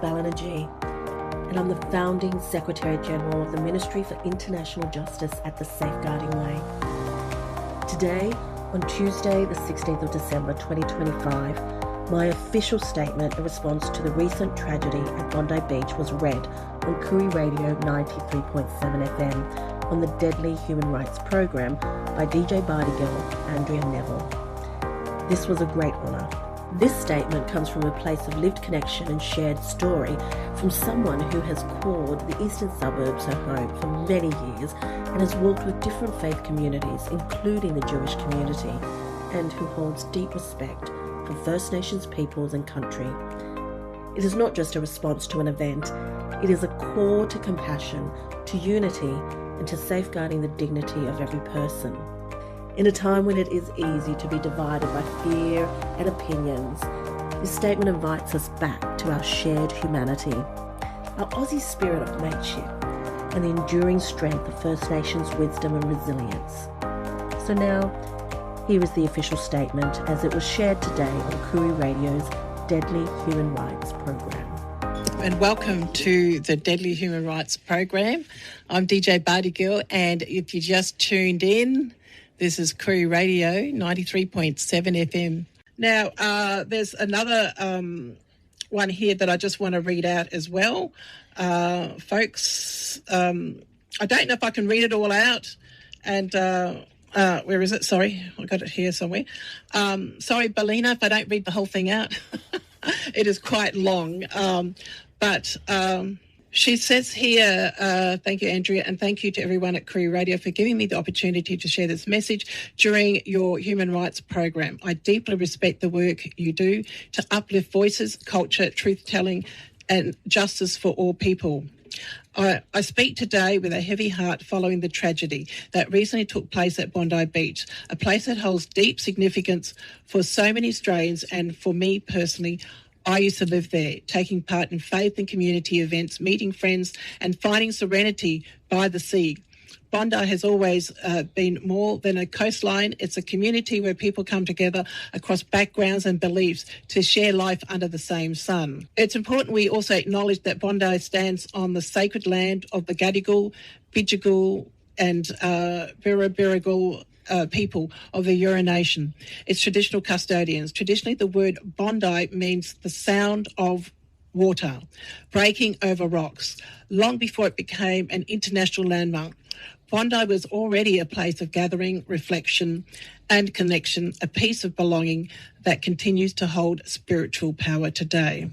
Ballina Gee, and I'm the founding Secretary General of the Ministry for International Justice at the Safeguarding Way. Today, on Tuesday, the 16th of December 2025, my official statement in response to the recent tragedy at Bondi Beach was read on Koori Radio 93.7 FM on the Deadly Human Rights Program by DJ Gadigal, Andrea Neville. This was a great honour. This statement comes from a place of lived connection and shared story from someone who has called the eastern suburbs her home for many years and has walked with different faith communities, including the Jewish community, and who holds deep respect for First Nations peoples and country. It is not just a response to an event, it is a call to compassion, to unity, and to safeguarding the dignity of every person. In a time when it is easy to be divided by fear and opinions, this statement invites us back to our shared humanity, our Aussie spirit of mateship, and the enduring strength of First Nations wisdom and resilience. So now, here is the official statement as it was shared today on Koori Radio's Deadly Human Rights Program. And welcome to the Deadly Human Rights Program. I'm DJ Gadigal, and if you just tuned in, this is Koori Radio 93.7 FM. Now, there's another one here that I just want to read out as well. Folks, I don't know if I can read it all out. And where is it? Sorry, I got it here somewhere. Sorry, Ballina, if I don't read the whole thing out. It is quite long. But she says here, thank you, Andrea, and thank you to everyone at Koori Radio for giving me the opportunity to share this message during your human rights program. I deeply respect the work you do to uplift voices, culture, truth-telling, and justice for all people. I speak today with a heavy heart following the tragedy that recently took place at Bondi Beach, a place that holds deep significance for so many Australians and for me personally. I used to live there, taking part in faith and community events, meeting friends and finding serenity by the sea. Bondi has always been more than a coastline. It's a community where people come together across backgrounds and beliefs to share life under the same sun. It's important we also acknowledge that Bondi stands on the sacred land of the Gadigal, Bidjigal and Birrabirragal people of the Eora Nation, its traditional custodians. Traditionally, the word Bondi means the sound of water breaking over rocks. Long before it became an international landmark, Bondi was already a place of gathering, reflection and connection, a piece of belonging that continues to hold spiritual power today.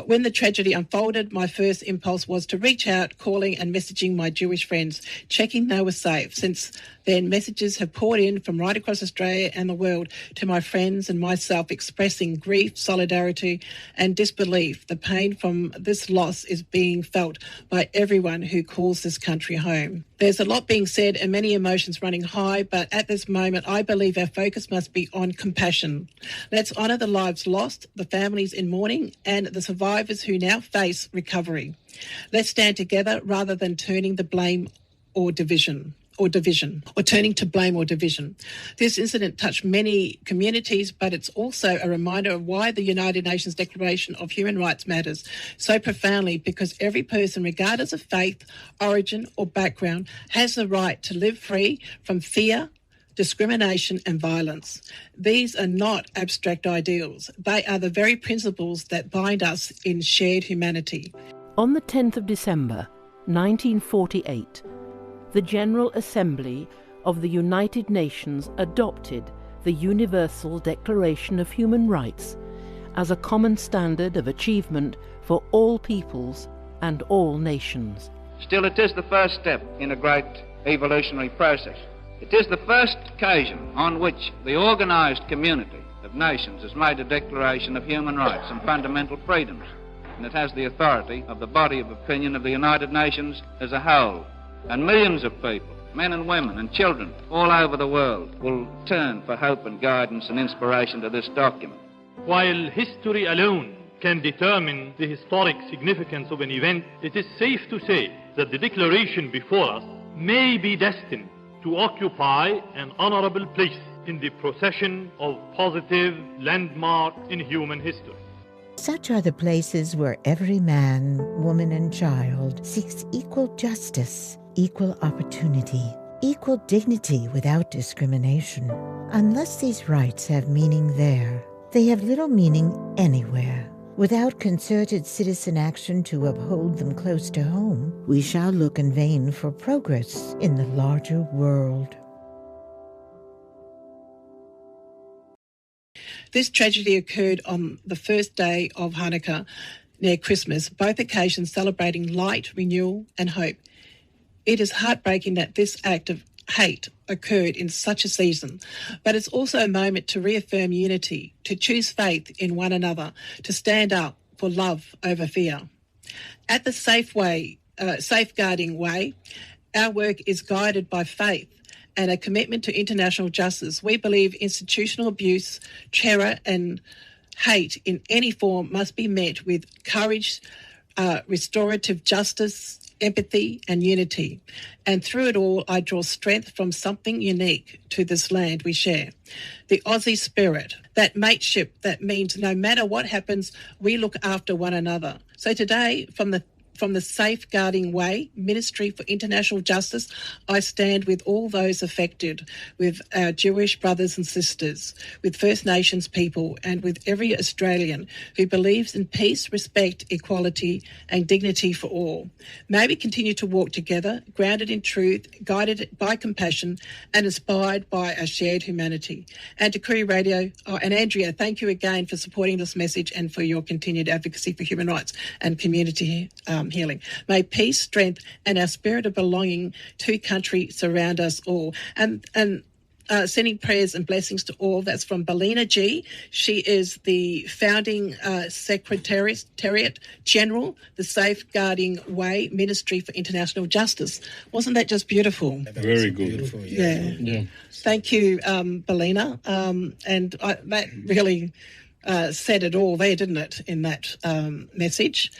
When the tragedy unfolded, my first impulse was to reach out, calling and messaging my Jewish friends, checking they were safe. Since then, messages have poured in from right across Australia and the world to my friends and myself, expressing grief, solidarity and disbelief. The pain from this loss is being felt by everyone who calls this country home. There's a lot being said and many emotions running high, but at this moment, I believe our focus must be on compassion. Let's honour the lives lost, the families in mourning, and the survivors who now face recovery. Let's stand together rather than turning the blame or turning to blame or division. This incident touched many communities, but it's also a reminder of why the United Nations Declaration of Human Rights matters so profoundly, because every person, regardless of faith, origin or background, has the right to live free from fear, discrimination and violence. These are not abstract ideals. They are the very principles that bind us in shared humanity. On the 10th of December, 1948, the General Assembly of the United Nations adopted the Universal Declaration of Human Rights as a common standard of achievement for all peoples and all nations. Still, it is the first step in a great evolutionary process. It is the first occasion on which the organised community of nations has made a declaration of human rights and fundamental freedoms, and it has the authority of the body of opinion of the United Nations as a whole. And millions of people, men and women and children all over the world, will turn for hope and guidance and inspiration to this document. While history alone can determine the historic significance of an event, it is safe to say that the declaration before us may be destined to occupy an honorable place in the procession of positive landmarks in human history. Such are the places where every man, woman, and child seeks equal justice, equal opportunity, equal dignity without discrimination. Unless these rights have meaning there, they have little meaning anywhere. Without concerted citizen action to uphold them close to home, we shall look in vain for progress in the larger world. This tragedy occurred on the first day of Hanukkah, near Christmas, both occasions celebrating light, renewal and hope. It is heartbreaking that this act of hate occurred in such a season, but it's also a moment to reaffirm unity, to choose faith in one another, to stand up for love over fear. At the Safeguarding Way, our work is guided by faith and a commitment to international justice. We believe institutional abuse, terror and hate in any form must be met with courage, restorative justice, empathy and unity. And through it all, I draw strength from something unique to this land we share. The Aussie spirit, that mateship that means no matter what happens, we look after one another. So today, from the Safeguarding Way, Ministry for International Justice, I stand with all those affected, with our Jewish brothers and sisters, with First Nations people, and with every Australian who believes in peace, respect, equality, and dignity for all. May we continue to walk together, grounded in truth, guided by compassion, and inspired by our shared humanity. And to Koori Radio, and Andrea, thank you again for supporting this message and for your continued advocacy for human rights and community healing. May peace, strength, and our spirit of belonging to country surround us all. And sending prayers and blessings to all. That's from Ballina Gee. She is the founding Secretariat General, the Safeguarding Way Ministry for International Justice. Wasn't that just beautiful? Very good. Beautiful, Yeah. Thank you, Ballina. That really said it all there, didn't it, in that message?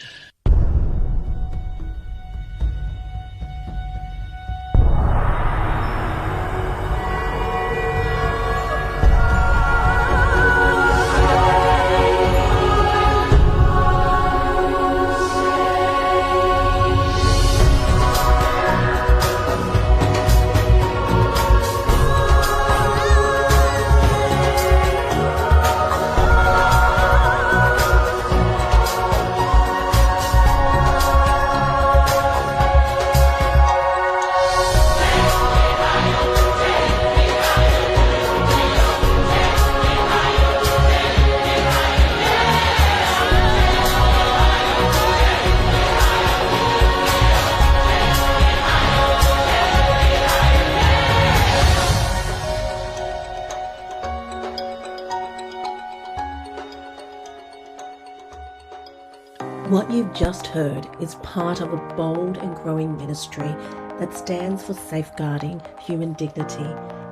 What you've just heard is part of a bold and growing ministry that stands for safeguarding human dignity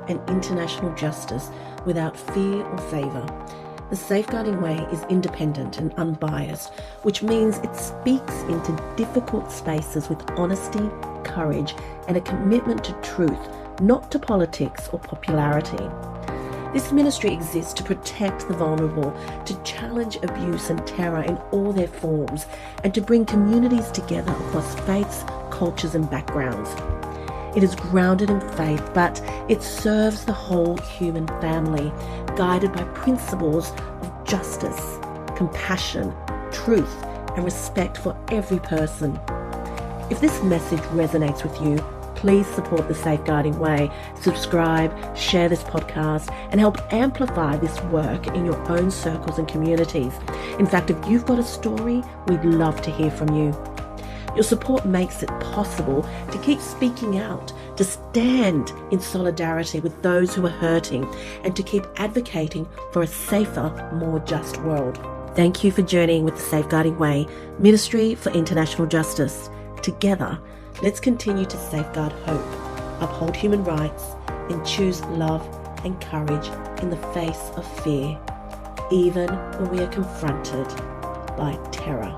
and international justice without fear or favour. The Safeguarding Way is independent and unbiased, which means it speaks into difficult spaces with honesty, courage, and a commitment to truth, not to politics or popularity. This ministry exists to protect the vulnerable, to challenge abuse and terror in all their forms, and to bring communities together across faiths, cultures and backgrounds. It is grounded in faith, but it serves the whole human family, guided by principles of justice, compassion, truth, and respect for every person. If this message resonates with you, please support the Safeguarding Way, subscribe, share this podcast, and help amplify this work in your own circles and communities. In fact, if you've got a story, we'd love to hear from you. Your support makes it possible to keep speaking out, to stand in solidarity with those who are hurting, and to keep advocating for a safer, more just world. Thank you for journeying with the Safeguarding Way, Ministry for International Justice. Together, let's continue to safeguard hope, uphold human rights, and choose love and courage in the face of fear, even when we are confronted by terror.